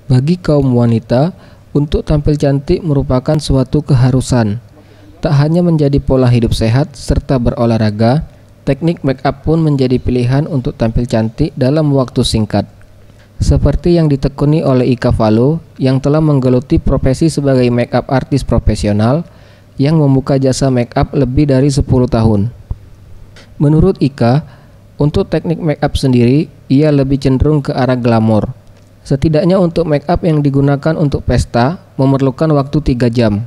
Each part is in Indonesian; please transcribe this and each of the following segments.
Bagi kaum wanita, untuk tampil cantik merupakan suatu keharusan. Tak hanya menjadi pola hidup sehat serta berolahraga, teknik make up pun menjadi pilihan untuk tampil cantik dalam waktu singkat. Seperti yang ditekuni oleh Ika Falo yang telah menggeluti profesi sebagai make up artis profesional yang membuka jasa make up lebih dari 10 tahun. Menurut Ika, untuk teknik make up sendiri, ia lebih cenderung ke arah glamor. Setidaknya untuk make up yang digunakan untuk pesta memerlukan waktu 3 jam.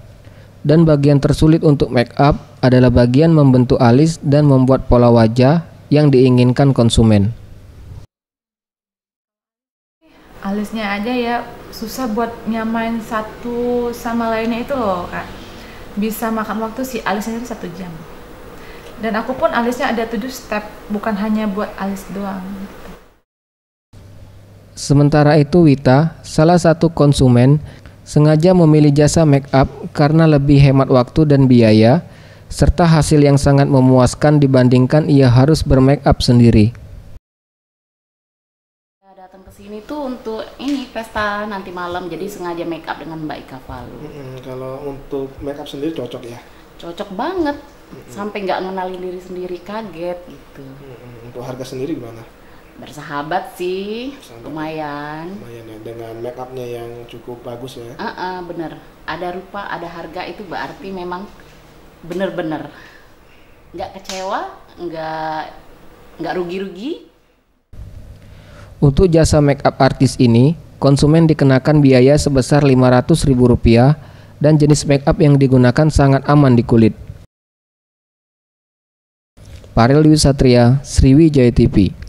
Dan bagian tersulit untuk make up adalah bagian membentuk alis dan membuat pola wajah yang diinginkan konsumen. Alisnya aja ya susah buat nyamain satu sama lainnya itu loh Kak. Bisa makan waktu sih alisnya itu 1 jam. Dan aku pun alisnya ada 7 step, bukan hanya buat alis doang gitu. Sementara itu Wita, salah satu konsumen, sengaja memilih jasa make up karena lebih hemat waktu dan biaya, serta hasil yang sangat memuaskan dibandingkan ia harus bermake up sendiri. Datang ke sini tuh untuk ini pesta nanti malam, jadi sengaja make up dengan Mbak Ika Falo. Kalau untuk make up sendiri cocok ya? Cocok banget, sampai nggak ngenalin diri sendiri, kaget gitu. Untuk harga sendiri gimana? Bersahabat sih, lumayan. Lumayan ya, dengan make upnya yang cukup bagus ya? Bener, ada rupa, ada harga, itu berarti memang bener-bener nggak kecewa, nggak rugi-rugi. Untuk jasa make up artis ini, konsumen dikenakan biaya sebesar Rp500.000 dan jenis make up yang digunakan sangat aman di kulit. Parel Dwi Satria, Sriwijaya TV.